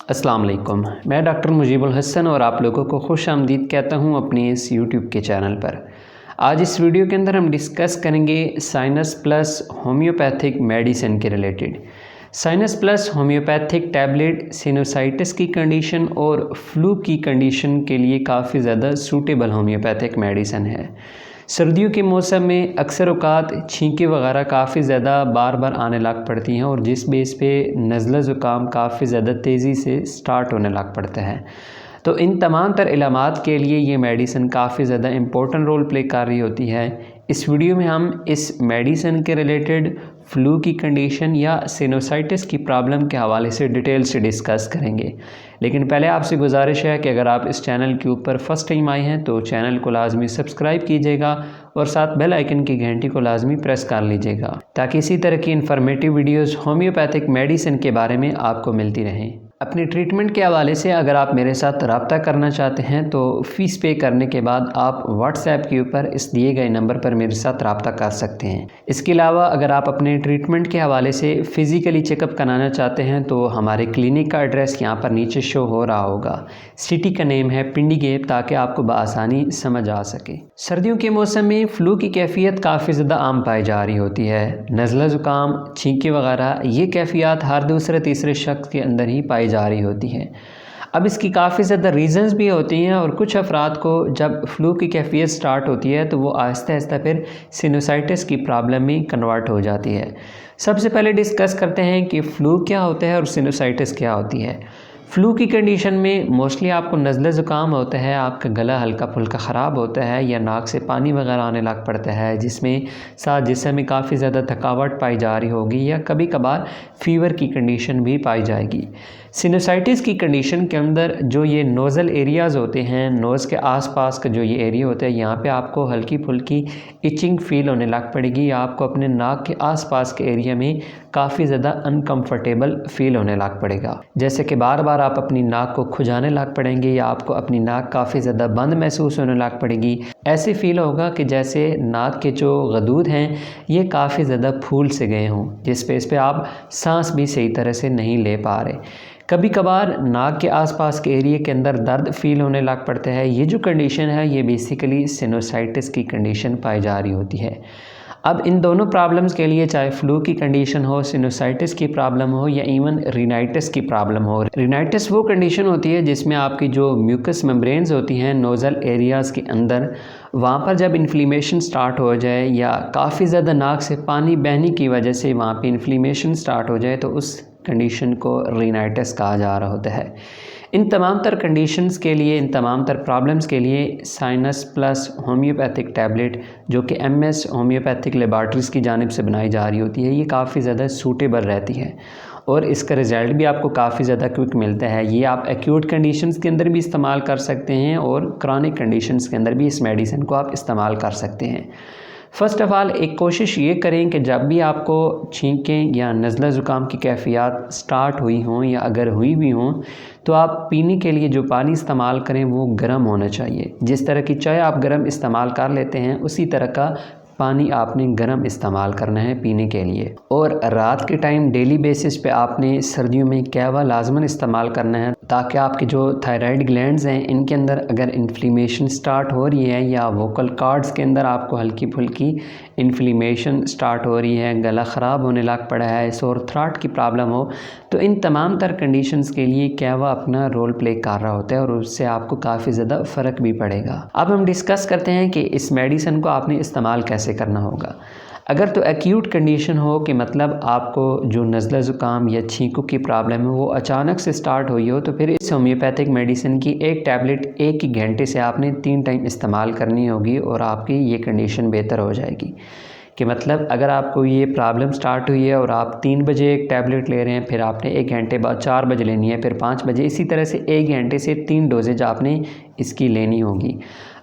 अस्सलाम वालेकुम। मैं डॉक्टर मुजीबुल हसन और आप लोगों को खुश आमदीद कहता हूँ अपने इस यूट्यूब के चैनल पर। आज इस वीडियो के अंदर हम डिस्कस करेंगे साइनस प्लस होम्योपैथिक मेडिसिन के related. Sinus plus homeopathic tablet sinusitis की कंडीशन और फ्लू की कंडीशन के लिए काफ़ी ज़्यादा सूटेबल होम्योपैथिक मेडिसिन है। सर्दियों के मौसम में अक्सर औक़ात छींकें वगैरह काफ़ी ज़्यादा बार बार आने लग पड़ती हैं और जिस बेस पे नज़ला ज़ुकाम काफ़ी ज़्यादा तेज़ी से स्टार्ट होने लग पड़ता है। तो इन तमाम तर इलामात के लिए ये मेडिसिन काफ़ी ज़्यादा इम्पोर्टेंट रोल प्ले कर रही होती है। इस वीडियो में हम इस मेडिसिन के रिलेटेड फ्लू की कंडीशन या सिनुसाइटिस की प्रॉब्लम के हवाले से डिटेल से डिस्कस करेंगे। लेकिन पहले आपसे गुजारिश है कि अगर आप इस चैनल के ऊपर फर्स्ट टाइम आए हैं तो चैनल को लाजमी सब्सक्राइब कीजिएगा और साथ बेल आइकन की घंटी को लाजमी प्रेस कर लीजिएगा ताकि इसी तरह की इन्फॉर्मेटिव वीडियोस होम्योपैथिक मेडिसिन के बारे में आपको मिलती रहें। अपने ट्रीटमेंट के हवाले से अगर आप मेरे साथ रब्ता करना चाहते हैं तो फ़ीस पे करने के बाद आप व्हाट्सएप के ऊपर इस दिए गए नंबर पर मेरे साथ रब्ता कर सकते हैं। इसके अलावा अगर आप अपने ट्रीटमेंट के हवाले से फ़िज़िकली चेकअप कराना चाहते हैं तो हमारे क्लिनिक का एड्रेस यहाँ पर नीचे शो हो रहा होगा। सिटी का नेम है पिंडी गेप, ताकि आपको बआसानी समझ आ सके। सर्दियों के मौसम में फ़्लू की कैफियत काफ़ी ज़्यादा आम पाई जा रही होती है। नज़ला ज़ुकाम, छींकें वगैरह ये कैफियत हर दूसरे तीसरे शख्स के अंदर ही पाई जा रही होती है। अब इसकी काफ़ी ज़्यादा रीज़न्स भी होती हैं और कुछ अफराद को जब फ्लू की कैफियत स्टार्ट होती है तो वो आहिस्ता आहिस्ता फिर सिनुसाइटिस की प्रॉब्लम में कन्वर्ट हो जाती है। सबसे पहले डिस्कस करते हैं कि फ़्लू क्या होता है और सिनुसाइटिस क्या होती है। फ़्लू की कंडीशन में मोस्टली आपको नज़ला ज़ुकाम होता है, आपका गला हल्का फुल्का ख़राब होता है या नाक से पानी वगैरह आने लग पड़ता है, जिसमें साथ जिस्म में काफ़ी ज़्यादा थकावट पाई जा रही होगी या कभी कभार फ़ीवर की कंडीशन भी पाई जाएगी। सिनुसाइटिस की कंडीशन के अंदर जो ये नोज़ल एरियाज़ होते हैं, नोज़ के आसपास का जो ये एरिया होता है, यहाँ पे आपको हल्की फुल्की इचिंग फ़ील होने लग पड़ेगी या आपको अपने नाक के आसपास के एरिया में काफ़ी ज़्यादा अनकम्फर्टेबल फ़ील होने लग पड़ेगा। जैसे कि बार बार आप अपनी नाक को खुजाने लग पड़ेंगे या आपको अपनी नाक काफ़ी ज़्यादा बंद महसूस होने लग पड़ेगी। ऐसे फ़ील होगा कि जैसे नाक के जो गदूद हैं ये काफ़ी ज़्यादा फूल से गए हों, जिस बेस पे आप सांस भी सही तरह से नहीं ले पा रहे। कभी कभार नाक के आसपास के एरिया के अंदर दर्द फील होने लग पड़ता है। ये जो कंडीशन है ये बेसिकली सिनुसाइटिस की कंडीशन पाई जा रही होती है। अब इन दोनों प्रॉब्लम्स के लिए चाहे फ्लू की कंडीशन हो, सिनुसाइटिस की प्रॉब्लम हो या इवन रिनाइटिस की प्रॉब्लम हो। रिनाइटिस वो कंडीशन होती है जिसमें आपकी जो म्यूकस मेम्ब्रेन्स होती हैं नोज़ल एरियाज़ के अंदर, वहाँ पर जब इन्फ्लेमेशन स्टार्ट हो जाए या काफ़ी ज़्यादा नाक से पानी बहने की वजह से वहाँ पे इन्फ्लेमेशन स्टार्ट हो जाए तो उस कंडीशन को रिनाइटिस कहा जा रहा होता है। इन तमाम तर कंडीशंस के लिए, इन तमाम तर प्रॉब्लम्स के लिए साइनस प्लस होम्योपैथिक टैबलेट जो कि एमएस होम्योपैथिक लेबॉरेटरीज़ की जानिब से बनाई जा रही होती है, ये काफ़ी ज़्यादा सूटेबल रहती है और इसका रिज़ल्ट भी आपको काफ़ी ज़्यादा क्विक मिलता है। ये आप एक्यूट कंडीशंस के अंदर भी इस्तेमाल कर सकते हैं और क्रॉनिक कंडीशंस के अंदर भी इस मेडिसिन को आप इस्तेमाल कर सकते हैं। फ़र्स्ट ऑफ़ ऑल एक कोशिश ये करें कि जब भी आपको छींकें या नज़ला ज़ुकाम की कैफियत स्टार्ट हुई हों या अगर हुई भी हों तो आप पीने के लिए जो पानी इस्तेमाल करें वो गर्म होना चाहिए। जिस तरह की चाय आप गर्म इस्तेमाल कर लेते हैं उसी तरह का पानी आपने गर्म इस्तेमाल करना है पीने के लिए। और रात के टाइम डेली बेसिस पे आपने सर्दियों में कहवा लाजमन इस्तेमाल करना है ताकि आपके जो थायराइड ग्लैंड्स हैं इनके अंदर अगर इन्फ्लेमेशन स्टार्ट हो रही है या वोकल कॉर्ड्स के अंदर आपको हल्की फुल्की इन्फ्लेमेशन स्टार्ट हो रही है, गला ख़राब होने लग पड़ा है, सोर थ्रोट की प्रॉब्लम हो, तो इन तमाम तर कंडीशंस के लिए कहवा अपना रोल प्ले कर रहा होता है और उससे आपको काफ़ी ज़्यादा फ़र्क भी पड़ेगा। अब हम डिस्कस करते हैं कि इस मेडिसिन को आपने इस्तेमाल कैसे करना होगा। अगर तो एक्यूट कंडीशन हो कि मतलब आपको जो नज़ला ज़ुकाम या छींकों की प्रॉब्लम है वो अचानक से स्टार्ट हुई हो तो फिर इस होम्योपैथिक मेडिसिन की एक टैबलेट एक ही घंटे से आपने 3 टाइम इस्तेमाल करनी होगी और आपकी ये कंडीशन बेहतर हो जाएगी। कि मतलब अगर आपको ये प्रॉब्लम स्टार्ट हुई है और आप 3 बजे एक टैबलेट ले रहे हैं, फिर आपने 1 घंटे बाद 4 बजे लेनी है, फिर 5 बजे, इसी तरह से 1 घंटे से 3 डोजेज आपने इसकी लेनी होगी।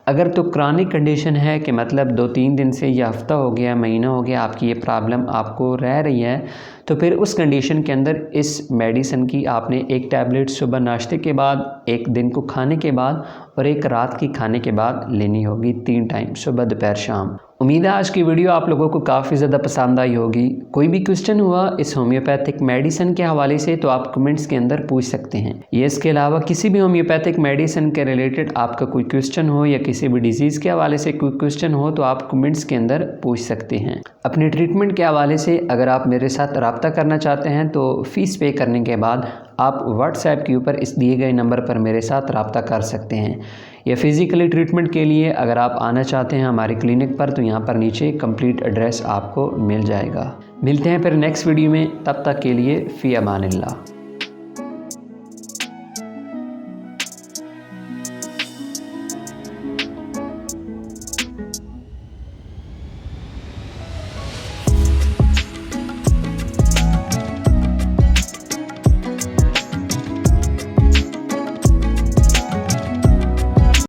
अगर तो क्रॉनिक कंडीशन है कि मतलब 2-3 दिन से या हफ़्ता हो गया, महीना हो गया आपकी ये प्रॉब्लम आपको रह रही है, तो फिर उस कंडीशन के अंदर इस मेडिसिन की आपने एक टैबलेट सुबह नाश्ते के बाद, एक दिन को खाने के बाद और एक रात की खाने के बाद लेनी होगी, 3 टाइम, सुबह दोपहर शाम। उम्मीद है आज की वीडियो आप लोगों को काफ़ी ज़्यादा पसंद आई होगी। कोई भी क्वेश्चन हुआ इस होम्योपैथिक मेडिसिन के हवाले से तो आप कमेंट्स के अंदर पूछ सकते हैं। ये इसके अलावा किसी भी होम्योपैथिक मेडिसिन के रिलेटेड आपका कोई क्वेश्चन हो या किसी भी डिजीज़ के हवाले से कोई क्वेश्चन हो तो आप कमेंट्स के अंदर पूछ सकते हैं। अपने ट्रीटमेंट के हवाले से अगर आप मेरे साथ रब्ता करना चाहते हैं तो फ़ीस पे करने के बाद आप व्हाट्सएप के ऊपर इस दिए गए नंबर पर मेरे साथ रब्ता कर सकते हैं, या फिज़िकली ट्रीटमेंट के लिए अगर आप आना चाहते हैं हमारे क्लिनिक पर तो यहाँ पर नीचे कंप्लीट एड्रेस आपको मिल जाएगा। मिलते हैं फिर नेक्स्ट वीडियो में, तब तक के लिए फ़ी अमानिल्लाह।